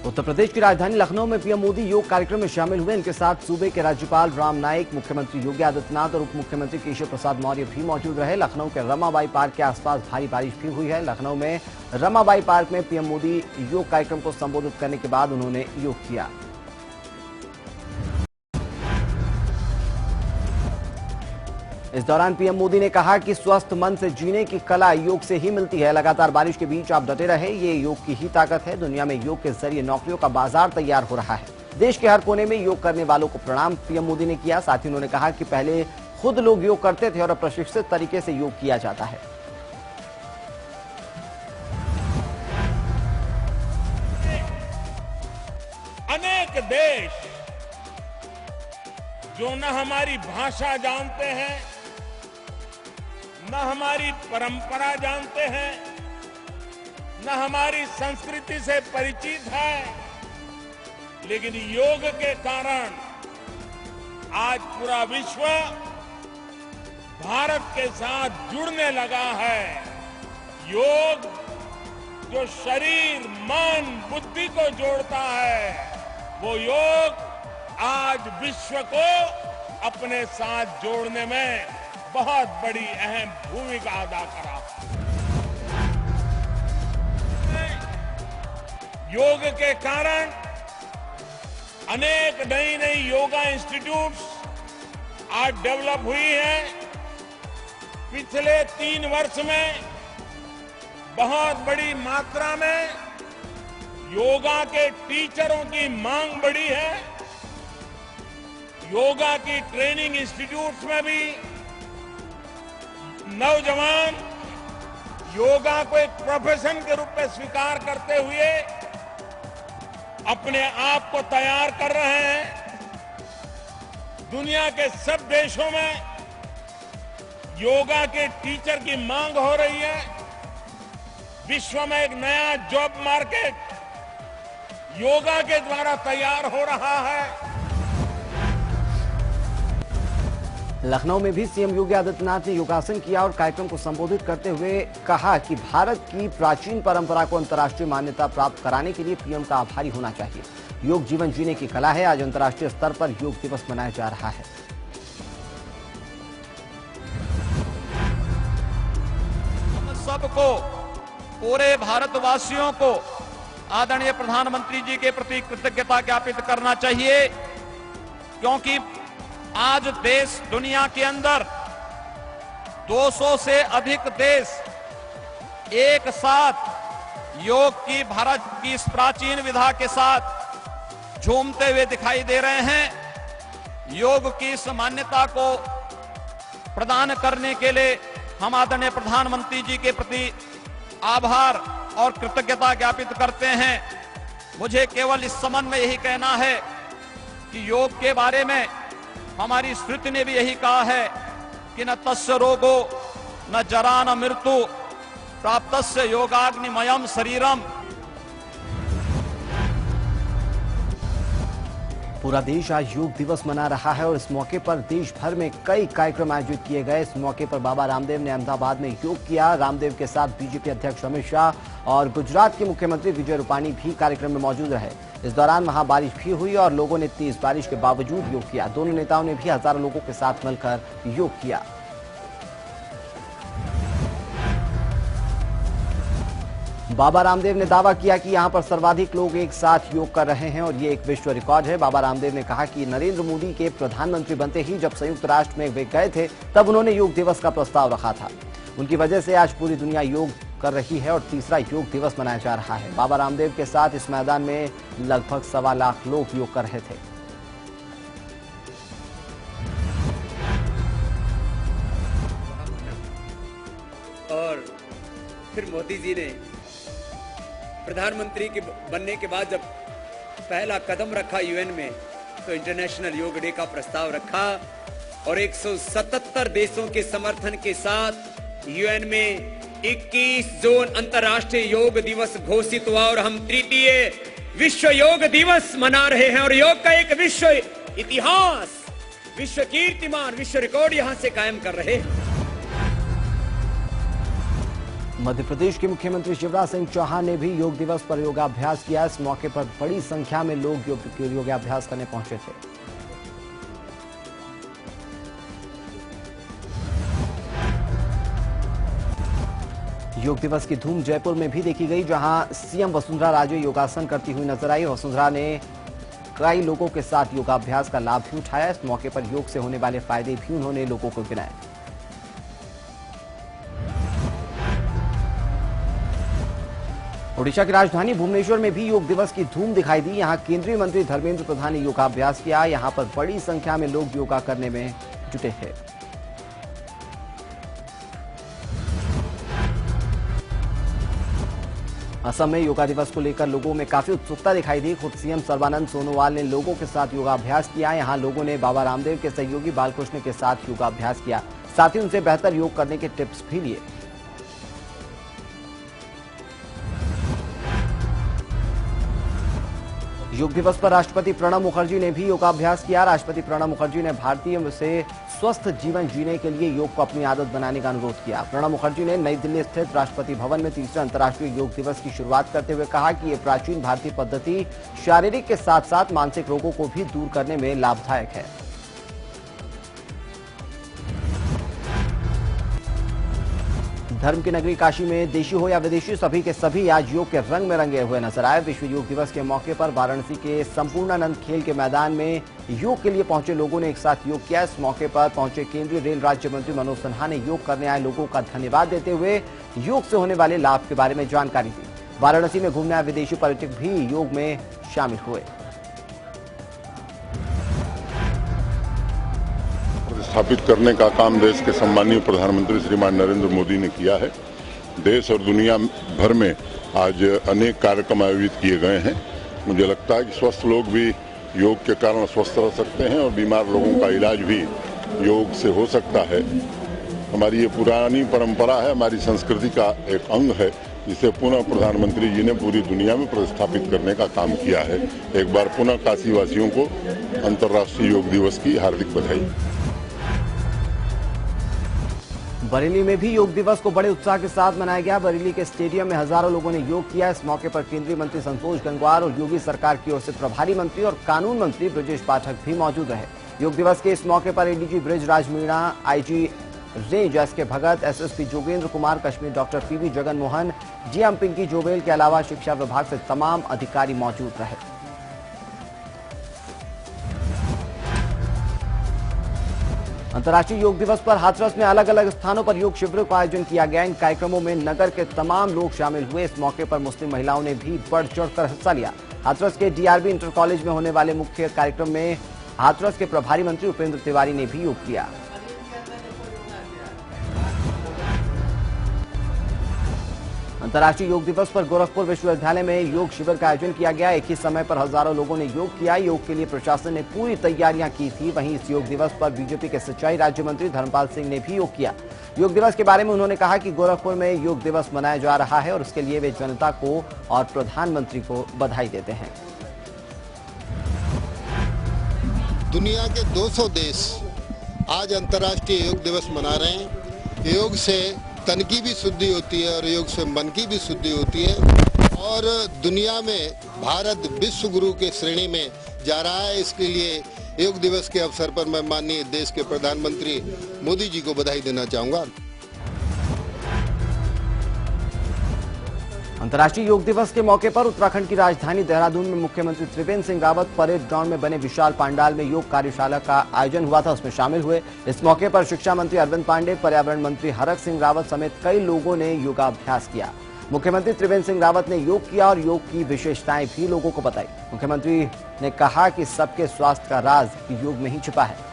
उत्तर प्रदेश की राजधानी लखनऊ में पीएम मोदी योग कार्यक्रम में शामिल हुए। इनके साथ सूबे के राज्यपाल राम नाईक, मुख्यमंत्री योगी आदित्यनाथ और उप मुख्यमंत्री केशव प्रसाद मौर्य भी मौजूद रहे। लखनऊ के रमाबाई पार्क के आसपास भारी बारिश भी हुई है। लखनऊ में रमाबाई पार्क में पीएम मोदी योग कार्यक्रम को संबोधित करने के बाद उन्होंने योग किया। इस दौरान पीएम मोदी ने कहा कि स्वस्थ मन से जीने की कला योग से ही मिलती है। लगातार बारिश के बीच आप डटे रहे, ये योग की ही ताकत है। दुनिया में योग के जरिए नौकरियों का बाजार तैयार हो रहा है। देश के हर कोने में योग करने वालों को प्रणाम पीएम मोदी ने किया। साथ ही उन्होंने कहा कि पहले खुद लोग योग करते थे और अब प्रशिक्षित तरीके से योग किया जाता है। अनेक देश जो न हमारी भाषा जानते हैं, न हमारी परंपरा जानते हैं, न हमारी संस्कृति से परिचित है, लेकिन योग के कारण आज पूरा विश्व भारत के साथ जुड़ने लगा है। योग जो शरीर, मन, बुद्धि को जोड़ता है, वो योग आज विश्व को अपने साथ जोड़ने में बहुत बड़ी अहम भूमिका अदा करा। योग के कारण अनेक नई नई योगा इंस्टीट्यूट्स आज डेवलप हुई हैं। पिछले 3 वर्ष में बहुत बड़ी मात्रा में योगा के टीचरों की मांग बढ़ी है। योगा की ट्रेनिंग इंस्टीट्यूट्स में भी नौजवान योगा को एक प्रोफेशन के रूप में स्वीकार करते हुए अपने आप को तैयार कर रहे हैं। दुनिया के सब देशों में योगा के टीचर की मांग हो रही है। विश्व में एक नया जॉब मार्केट योगा के द्वारा तैयार हो रहा है। लखनऊ में भी सीएम योगी आदित्यनाथ ने योगासन किया और कार्यक्रम को संबोधित करते हुए कहा कि भारत की प्राचीन परंपरा को अंतर्राष्ट्रीय मान्यता प्राप्त कराने के लिए पीएम का आभारी होना चाहिए। योग जीवन जीने की कला है। आज अंतर्राष्ट्रीय स्तर पर योग दिवस मनाया जा रहा है। हम सबको, पूरे भारतवासियों को आदरणीय प्रधानमंत्री जी के प्रति कृतज्ञता ज्ञापित करना चाहिए, क्योंकि आज देश दुनिया के अंदर 200 से अधिक देश एक साथ योग की भारत की इस प्राचीन विधा के साथ झूमते हुए दिखाई दे रहे हैं। योग की इस मान्यता को प्रदान करने के लिए हम आदरणीय प्रधानमंत्री जी के प्रति आभार और कृतज्ञता ज्ञापित करते हैं। मुझे केवल इस संबंध में यही कहना है कि योग के बारे में हमारी स्मृति ने भी यही कहा है कि न तस्य रोगो न जरा न मृत्यु प्राप्तस्य योगाग्निमयम शरीरम। पूरा देश आज योग दिवस मना रहा है और इस मौके पर देश भर में कई कार्यक्रम आयोजित किए गए। इस मौके पर बाबा रामदेव ने अहमदाबाद में योग किया। रामदेव के साथ बीजेपी अध्यक्ष अमित शाह और गुजरात के मुख्यमंत्री विजय रूपाणी भी कार्यक्रम में मौजूद रहे। इस दौरान वहां बारिश भी हुई और लोगों ने तेज बारिश के बावजूद योग किया। दोनों नेताओं ने भी हजारों लोगों के साथ मिलकर योग किया। बाबा रामदेव ने दावा किया कि यहां पर सर्वाधिक लोग एक साथ योग कर रहे हैं और ये एक विश्व रिकॉर्ड है। बाबा रामदेव ने कहा कि नरेंद्र मोदी के प्रधानमंत्री बनते ही जब संयुक्त राष्ट्र में वे गए थे तब उन्होंने योग दिवस का प्रस्ताव रखा था। उनकी वजह से आज पूरी दुनिया योग कर रही है और तीसरा योग दिवस मनाया जा रहा है। बाबा रामदेव के साथ इस मैदान में लगभग 1.25 लाख लोग योग कर रहे थे। और फिर मोदी जी ने प्रधानमंत्री के बनने के बाद जब पहला कदम रखा यूएन में, तो इंटरनेशनल योग डे का प्रस्ताव रखा और 177 देशों के समर्थन के साथ यूएन में 21 जून अंतर्राष्ट्रीय योग दिवस घोषित हुआ और हम तृतीय विश्व योग दिवस मना रहे हैं। और योग का एक विश्व इतिहास, विश्व कीर्तिमान, विश्व रिकॉर्ड यहां से कायम कर रहे हैं। मध्य प्रदेश के मुख्यमंत्री शिवराज सिंह चौहान ने भी योग दिवस पर योगाभ्यास किया। इस मौके पर बड़ी संख्या में लोग योगाभ्यास करने पहुंचे थे। योग दिवस की धूम जयपुर में भी देखी गई, जहां सीएम वसुंधरा राजे योगासन करती हुई नजर आई। वसुंधरा ने कई लोगों के साथ योगाभ्यास का लाभ भी उठाया। इस मौके पर योग से होने वाले फायदे भी उन्होंने लोगों को गिनाए। ओडिशा की राजधानी भुवनेश्वर में भी योग दिवस की धूम दिखाई दी। यहां केंद्रीय मंत्री धर्मेंद्र प्रधान ने योगाभ्यास किया। यहां पर बड़ी संख्या में लोग योगा करने में जुटे थे। असम में योगा दिवस को लेकर लोगों में काफी उत्सुकता दिखाई दी। खुद सीएम सर्बानंद सोनोवाल ने लोगों के साथ योगाभ्यास किया। यहां लोगों ने बाबा रामदेव के सहयोगी बालकृष्ण के साथ योगाभ्यास किया, साथ ही उनसे बेहतर योग करने के टिप्स भी लिए। योग दिवस पर राष्ट्रपति प्रणब मुखर्जी ने भी योगाभ्यास किया। राष्ट्रपति प्रणब मुखर्जी ने भारतीयों से स्वस्थ जीवन जीने के लिए योग को अपनी आदत बनाने का अनुरोध किया। प्रणब मुखर्जी ने नई दिल्ली स्थित राष्ट्रपति भवन में तीसरे अंतर्राष्ट्रीय योग दिवस की शुरुआत करते हुए कहा कि ये प्राचीन भारतीय पद्धति शारीरिक के साथ साथ मानसिक रोगों को भी दूर करने में लाभदायक है। धर्म की नगरी काशी में देशी हो या विदेशी, सभी के सभी आज योग के रंग में रंगे हुए नजर आए। विश्व योग दिवस के मौके पर वाराणसी के संपूर्णानंद खेल के मैदान में योग के लिए पहुंचे लोगों ने एक साथ योग किया। इस मौके पर पहुंचे केंद्रीय रेल राज्य मंत्री मनोज सिन्हा ने योग करने आए लोगों का धन्यवाद देते हुए योग से होने वाले लाभ के बारे में जानकारी दी। वाराणसी में घूमने आए विदेशी पर्यटक भी योग में शामिल हुए। स्थापित करने का काम देश के सम्मानीय प्रधानमंत्री श्रीमान नरेंद्र मोदी ने किया है। देश और दुनिया भर में आज अनेक कार्यक्रम आयोजित किए गए हैं। मुझे लगता है कि स्वस्थ लोग भी योग के कारण स्वस्थ रह सकते हैं और बीमार लोगों का इलाज भी योग से हो सकता है। हमारी ये पुरानी परंपरा है, हमारी संस्कृति का एक अंग है, जिसे पुनः प्रधानमंत्री जी ने पूरी दुनिया में प्रतिस्थापित करने का काम किया है। एक बार पुनः काशी वासियों को अंतर्राष्ट्रीय योग दिवस की हार्दिक बधाई। बरेली में भी योग दिवस को बड़े उत्साह के साथ मनाया गया। बरेली के स्टेडियम में हजारों लोगों ने योग किया। इस मौके पर केंद्रीय मंत्री संतोष गंगवार और योगी सरकार की ओर से प्रभारी मंत्री और कानून मंत्री ब्रजेश पाठक भी मौजूद रहे। योग दिवस के इस मौके पर ADG Brijraj Meena, IG range S K Bhagat, SSP Jogendra Kumar Kashmir, doctor P V Jagan Mohan, GM Pinky Jobel के अलावा शिक्षा विभाग से तमाम अधिकारी मौजूद रहे। अंतर्राष्ट्रीय योग दिवस पर हाथरस में अलग अलग स्थानों पर योग शिविरों का आयोजन किया गया। इन कार्यक्रमों में नगर के तमाम लोग शामिल हुए। इस मौके पर मुस्लिम महिलाओं ने भी बढ़ चढ़कर हिस्सा लिया। हाथरस के डीआरबी इंटर कॉलेज में होने वाले मुख्य कार्यक्रम में हाथरस के प्रभारी मंत्री उपेंद्र तिवारी ने भी योग किया। अंतर्राष्ट्रीय योग दिवस पर गोरखपुर विश्वविद्यालय में योग शिविर का आयोजन किया गया। एक ही समय पर हजारों लोगों ने योग किया। योग के लिए प्रशासन ने पूरी तैयारियां की थी। वहीं इस योग दिवस पर बीजेपी के सिंचाई राज्य मंत्री धर्मपाल सिंह ने भी योग किया। योग दिवस के बारे में उन्होंने कहा कि गोरखपुर में योग दिवस मनाया जा रहा है और उसके लिए वे जनता को और प्रधानमंत्री को बधाई देते हैं। दुनिया के 200 देश आज अंतर्राष्ट्रीय योग दिवस मना रहे हैं। योग से तन की भी शुद्धि होती है और योग से मन की भी शुद्धि होती है और दुनिया में भारत विश्व गुरु के श्रेणी में जा रहा है। इसके लिए योग दिवस के अवसर पर मैं माननीय देश के प्रधानमंत्री मोदी जी को बधाई देना चाहूंगा। अंतर्राष्ट्रीय योग दिवस के मौके पर उत्तराखंड की राजधानी देहरादून में मुख्यमंत्री त्रिवेंद्र सिंह रावत परेड ग्राउंड में बने विशाल पंडाल में योग कार्यशाला का आयोजन हुआ था, उसमें शामिल हुए। इस मौके पर शिक्षा मंत्री अरविंद पांडे, पर्यावरण मंत्री हरक सिंह रावत समेत कई लोगों ने योगाभ्यास किया। मुख्यमंत्री त्रिवेंद्र सिंह रावत ने योग किया और योग की विशेषताएं भी लोगों को बताई। मुख्यमंत्री ने कहा कि सबके स्वास्थ्य का राज योग में ही छिपा है।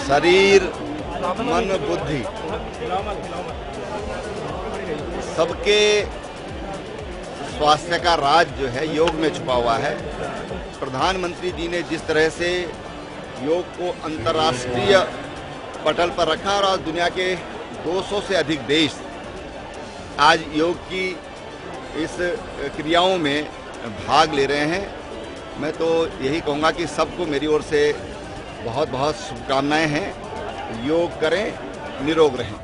शरीर, मन, बुद्धि सबके स्वास्थ्य का राज जो है योग में छुपा हुआ है। प्रधानमंत्री जी ने जिस तरह से योग को अंतर्राष्ट्रीय पटल पर रखा और आज दुनिया के 200 से अधिक देश आज योग की इस क्रियाओं में भाग ले रहे हैं। मैं तो यही कहूँगा कि सबको मेरी ओर से बहुत बहुत शुभकामनाएं हैं। योग करें, निरोग रहें।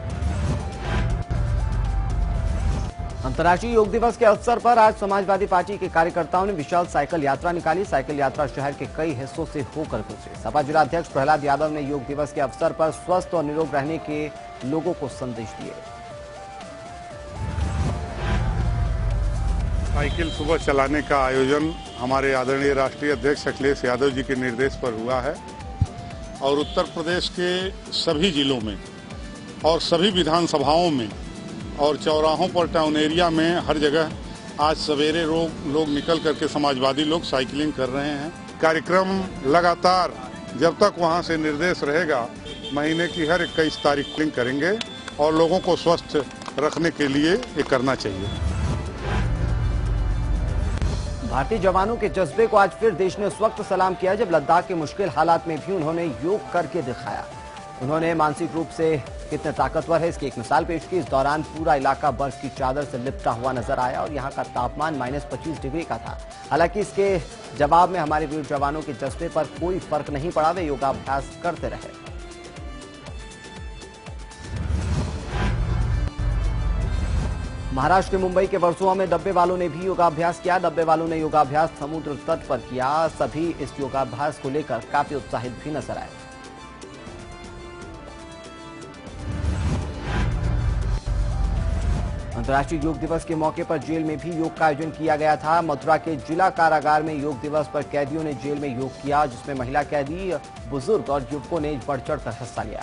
अंतर्राष्ट्रीय योग दिवस के अवसर पर आज समाजवादी पार्टी के कार्यकर्ताओं ने विशाल साइकिल यात्रा निकाली। साइकिल यात्रा शहर के कई हिस्सों से होकर गुजरी। सपा जिलाध्यक्ष प्रहलाद यादव ने योग दिवस के अवसर पर स्वस्थ और निरोग रहने के लोगों को संदेश दिए। साइकिल सुबह चलाने का आयोजन हमारे आदरणीय राष्ट्रीय अध्यक्ष अखिलेश यादव जी के निर्देश पर हुआ है और उत्तर प्रदेश के सभी जिलों में और सभी विधानसभाओं में और चौराहों पर, टाउन एरिया में, हर जगह आज सवेरे लोग निकल करके समाजवादी लोग साइकिलिंग कर रहे हैं। कार्यक्रम लगातार जब तक वहां से निर्देश रहेगा महीने की हर 21 तारीख करेंगे और लोगों को स्वस्थ रखने के लिए ये करना चाहिए। भारतीय जवानों के जज्बे को आज फिर देश ने उस वक्त सलाम किया जब लद्दाख के मुश्किल हालात में भी उन्होंने योग करके दिखाया। उन्होंने मानसिक रूप से कितने ताकतवर है इसकी एक मिसाल पेश की। इस दौरान पूरा इलाका बर्फ की चादर से लिपटा हुआ नजर आया और यहाँ का तापमान -25 डिग्री का था। हालांकि इसके जवाब में हमारे वीर जवानों के जज्बे पर कोई फर्क नहीं पड़ा। वे योगाभ्यास करते रहे। महाराष्ट्र के मुंबई के वर्सोवा में डब्बे वालों ने भी योगाभ्यास किया। डब्बे वालों ने योगाभ्यास समुद्र तट पर किया। सभी इस योगाभ्यास को लेकर काफी उत्साहित भी नजर आए। अंतर्राष्ट्रीय योग दिवस के मौके पर जेल में भी योग का आयोजन किया गया था। मथुरा के जिला कारागार में योग दिवस पर कैदियों ने जेल में योग किया, जिसमें महिला कैदी, बुजुर्ग और युवकों ने बढ़ चढ़कर हिस्सा लिया।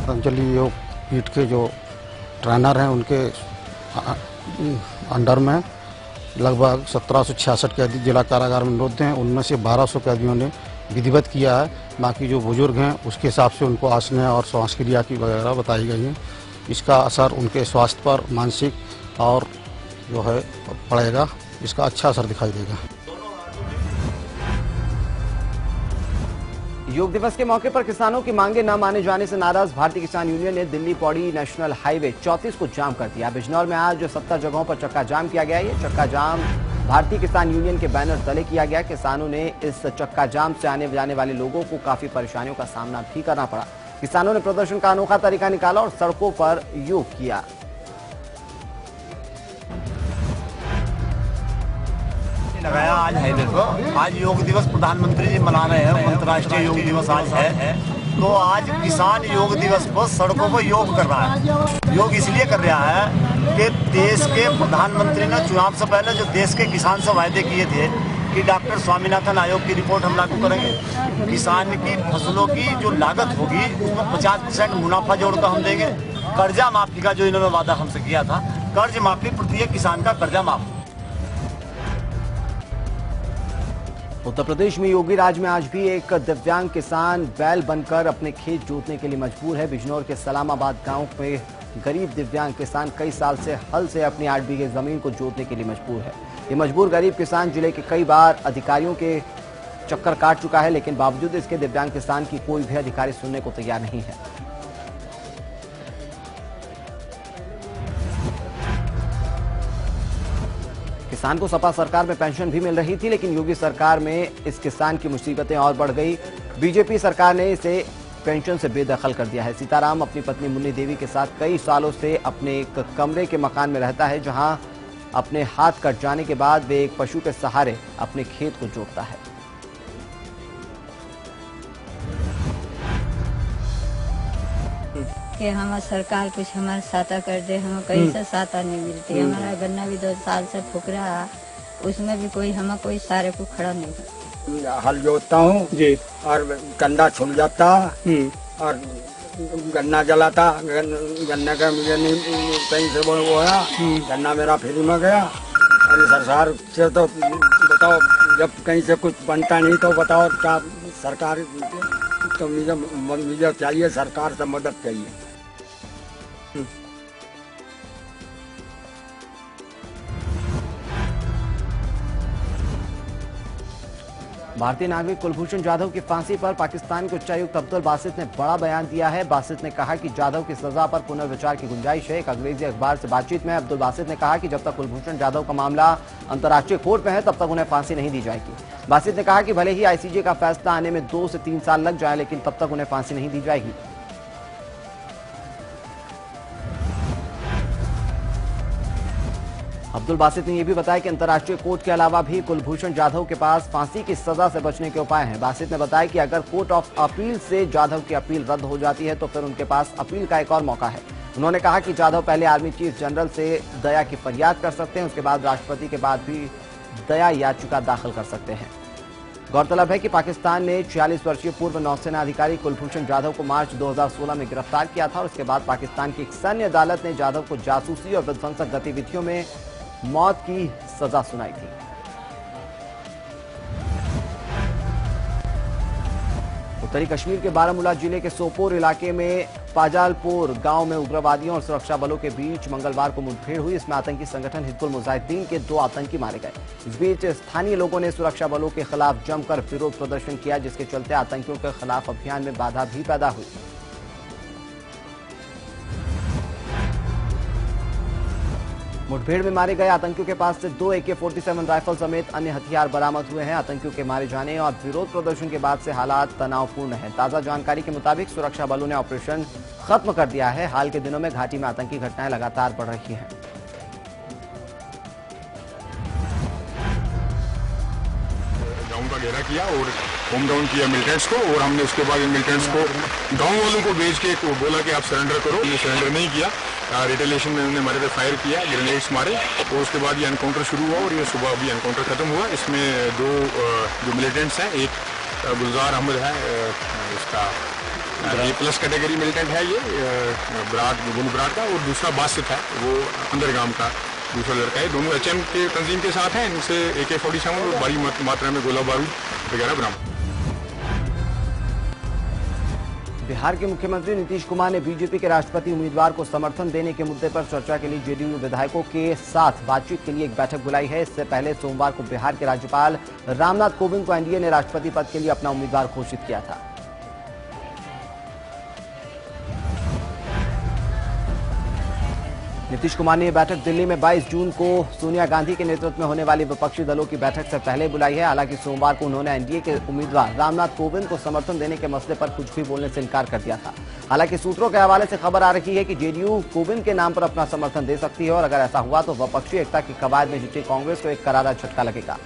पतंजलि योग पीठ के जो ट्रेनर हैं उनके अंडर में लगभग 1766 कैदी जिला कारागार में निरुद्ध हैं। उनमें से 1200 कैदियों ने विधिवत किया है। बाकी जो बुजुर्ग हैं उसके हिसाब से उनको आसने और श्वास क्रिया की वगैरह बताई गई है। इसका असर उनके स्वास्थ्य पर, मानसिक और जो है पड़ेगा। इसका अच्छा असर दिखाई देगा। योग दिवस के मौके पर किसानों की मांगे न माने जाने से नाराज भारतीय किसान यूनियन ने दिल्ली पौड़ी नेशनल हाईवे 34 को जाम कर दिया। बिजनौर में आज 70 जगहों पर चक्का जाम किया गया। ये चक्का जाम भारतीय किसान यूनियन के बैनर तले किया गया। किसानों ने इस चक्का जाम से आने जाने वाले लोगों को काफी परेशानियों का सामना भी करना पड़ा। किसानों ने प्रदर्शन का अनोखा तरीका निकाला और सड़कों पर योग किया। लगाया आज हाईवे को। आज योग दिवस प्रधानमंत्री जी मना रहे हैं। अंतर्राष्ट्रीय योग दिवस आज है, तो आज किसान योग दिवस पर सड़कों पर योग कर रहा है। योग इसलिए कर रहा है कि देश के प्रधानमंत्री ने चुनाव से पहले जो देश के किसान से वायदे किए थे कि डॉक्टर स्वामीनाथन आयोग की रिपोर्ट हम लागू करेंगे, किसान की फसलों की जो लागत होगी उसमें 50% मुनाफा जोड़कर हम देंगे, कर्जा माफी का जो इन्होंने वादा हमसे किया था, कर्ज माफी प्रत्येक किसान का कर्जा माफ। उत्तर प्रदेश में योगी राज में आज भी एक दिव्यांग किसान बैल बनकर अपने खेत जोतने के लिए मजबूर है। बिजनौर के सलामाबाद गांव में गरीब दिव्यांग किसान कई साल से हल से अपनी 8 बीघे जमीन को जोतने के लिए मजबूर है। ये मजबूर गरीब किसान जिले के कई बार अधिकारियों के चक्कर काट चुका है, लेकिन बावजूद इसके दिव्यांग किसान की कोई भी अधिकारी सुनने को तैयार नहीं है। किसान को सपा सरकार में पेंशन भी मिल रही थी, लेकिन योगी सरकार में इस किसान की मुसीबतें और बढ़ गई। बीजेपी सरकार ने इसे पेंशन से बेदखल कर दिया है। सीताराम अपनी पत्नी मुन्नी देवी के साथ कई सालों से अपने एक कमरे के मकान में रहता है, जहां अपने हाथ कट जाने के बाद वे एक पशु के सहारे अपने खेत को जोतता है। कि हमारा सरकार कुछ हमारा सहायता कर दे। हमें कहीं से सहायता नहीं मिलती। हमारा गन्ना भी 2 साल से फूक रहा है, उसमें भी कोई हमें कोई सारे को खड़ा नहीं कर। हल जोतता हूँ जी और कंधा छुल जाता और गन्ना जलाता। गन्ने का मुझे नहीं कहीं से वो है, गन्ना मेरा फ्री में गया। अरे सरकार से तो बताओ, जब कहीं से कुछ बनता नहीं तो बताओ क्या सरकार, तो मुझे चाहिए सरकार से मदद चाहिए। भारतीय नागरिक कुलभूषण जाधव की फांसी पर पाकिस्तान के उच्चायुक्त अब्दुल बासित ने बड़ा बयान दिया है। बासित ने कहा कि जाधव की सजा पर पुनर्विचार की गुंजाइश है। एक अंग्रेजी अखबार से बातचीत में अब्दुल बासित ने कहा कि जब तक कुलभूषण जाधव का मामला अंतर्राष्ट्रीय कोर्ट में है तब तक उन्हें फांसी नहीं दी जाएगी। बासित ने कहा कि भले ही आईसीजे का फैसला आने में 2 से 3 साल लग जाए, लेकिन तब तक उन्हें फांसी नहीं दी जाएगी। अब्दुल बासित ने यह भी बताया कि अंतर्राष्ट्रीय कोर्ट के अलावा भी कुलभूषण जाधव के पास फांसी की सजा से बचने के उपाय हैं। बासित ने बताया कि अगर कोर्ट ऑफ अपील से जाधव की अपील रद्द हो जाती है तो फिर उनके पास अपील का एक और मौका है। उन्होंने कहा कि जाधव पहले आर्मी चीफ जनरल से दया की फरियाद कर सकते हैं, उसके बाद राष्ट्रपति के बाद भी दया याचिका दाखिल कर सकते हैं। गौरतलब है कि पाकिस्तान ने 46 वर्षीय पूर्व नौसेना अधिकारी कुलभूषण जाधव को मार्च 2016 में गिरफ्तार किया था और उसके बाद पाकिस्तान की एक सैन्य अदालत ने जाधव को जासूसी और विध्वंसक गतिविधियों में मौत की सजा सुनाई थी। उत्तरी कश्मीर के बारामूला जिले के सोपोर इलाके में पाजालपुर गांव में उग्रवादियों और सुरक्षा बलों के बीच मंगलवार को मुठभेड़ हुई। इसमें आतंकी संगठन हिजबुल मुजाहिदीन के 2 आतंकी मारे गए। इस बीच स्थानीय लोगों ने सुरक्षा बलों के खिलाफ जमकर विरोध प्रदर्शन किया, जिसके चलते आतंकियों के खिलाफ अभियान में बाधा भी पैदा हुई। मुठभेड़ में मारे गए आतंकियों के पास से 2 AK-47 राइफल समेत अन्य हथियार बरामद हुए हैं। आतंकियों के मारे जाने और विरोध प्रदर्शन के बाद से हालात तनावपूर्ण हैं। ताजा जानकारी के मुताबिक सुरक्षा बलों ने ऑपरेशन खत्म कर दिया है। हाल के दिनों में घाटी में आतंकी घटनाएं लगातार बढ़ रही हैं। गांव का घेरा किया और होम डाउन किया मिलिटेंट्स को, और हमने उसके बाद मिलिटेंट्स को गांव वालों को भेज के बोला कि आप सरेंडर करो। ये सरेंडर नहीं किया। रिटेलिएशन में उन्होंने हमारे पे फायर किया, ग्रेनेड्स मारे, और उसके बाद ये एनकाउंटर शुरू हुआ और ये सुबह अभी एनकाउंटर खत्म हुआ। इसमें 2 जो मिलिटेंट्स हैं, एक गुलजार अहमद है, इसका ये प्लस कैटेगरी मिलिटेंट है, ये गुलबराट का, और दूसरा बासित है, वो अंदरगाम का दूसरा लड़का है। दोनों HM के तंजीम के साथ हैं। इनसे AK-47 और बड़ी मात्रा में गोला बारूद वगैरह बरामद। बिहार के मुख्यमंत्री नीतीश कुमार ने बीजेपी के राष्ट्रपति उम्मीदवार को समर्थन देने के मुद्दे पर चर्चा के लिए जेडीयू विधायकों के साथ बातचीत के लिए एक बैठक बुलाई है। इससे पहले सोमवार को बिहार के राज्यपाल रामनाथ कोविंद को एनडीए ने राष्ट्रपति पद के लिए अपना उम्मीदवार घोषित किया था। नीतीश कुमार ने यह बैठक दिल्ली में 22 जून को सोनिया गांधी के नेतृत्व में होने वाली विपक्षी दलों की बैठक से पहले बुलाई है। हालांकि सोमवार को उन्होंने एनडीए के उम्मीदवार रामनाथ कोविंद को समर्थन देने के मसले पर कुछ भी बोलने से इनकार कर दिया था। हालांकि सूत्रों के हवाले से खबर आ रही है कि जेडीयू कोविंद के नाम पर अपना समर्थन दे सकती है और अगर ऐसा हुआ तो विपक्षी एकता की कवायद में जुटी कांग्रेस को एक करारा झटका लगेगा।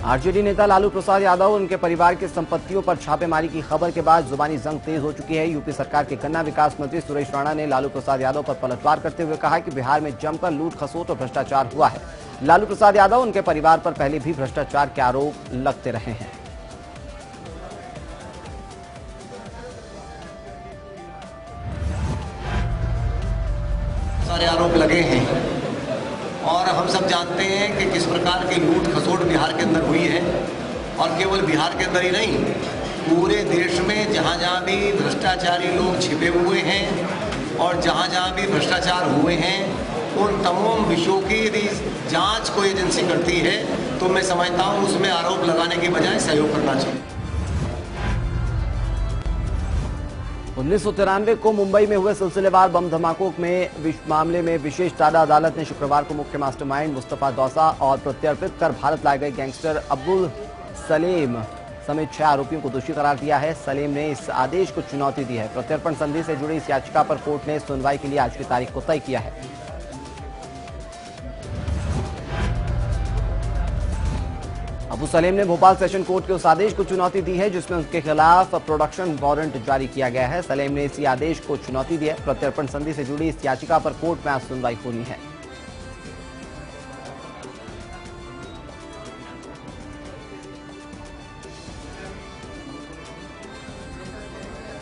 आरजेडी नेता लालू प्रसाद यादव और उनके परिवार की संपत्तियों पर छापेमारी की खबर के बाद जुबानी जंग तेज हो चुकी है। यूपी सरकार के गन्ना विकास मंत्री सुरेश राणा ने लालू प्रसाद यादव पर पलटवार करते हुए कहा कि बिहार में जमकर लूट खसोट और भ्रष्टाचार हुआ है। लालू प्रसाद यादव उनके परिवार पर पहले भी भ्रष्टाचार के आरोप लगते रहे हैं। सारे आरोप लगे हैं और हम सब जानते हैं कि किस प्रकार की लूट खसोट बिहार के अंदर हुई है, और केवल बिहार के अंदर ही नहीं, पूरे देश में जहाँ जहाँ भी भ्रष्टाचारी लोग छिपे हुए हैं और जहाँ जहाँ भी भ्रष्टाचार हुए हैं उन तमाम विषयों की यदि जांच कोई एजेंसी करती है तो मैं समझता हूँ उसमें आरोप लगाने के बजाय सहयोग करना चाहिए। 1993 को मुंबई में हुए सिलसिलेवार बम धमाकों में मामले में विशेष टाडा अदालत ने शुक्रवार को मुख्य मास्टरमाइंड मुस्तफा दौसा और प्रत्यर्पित कर भारत लाए गए गैंगस्टर अब्दुल सलीम समेत 6 आरोपियों को दोषी करार दिया है। सलीम ने इस आदेश को चुनौती दी है। प्रत्यर्पण संधि से जुड़ी इस याचिका पर कोर्ट ने सुनवाई के लिए आज की तारीख को तय किया है। अबू सलीम ने भोपाल सेशन कोर्ट के उस आदेश को चुनौती दी है जिसमें उसके खिलाफ प्रोडक्शन वारंट जारी किया गया है। सलीम ने इसी आदेश को चुनौती दी है। प्रत्यर्पण संधि से जुड़ी इस याचिका पर कोर्ट में आज सुनवाई होनी है।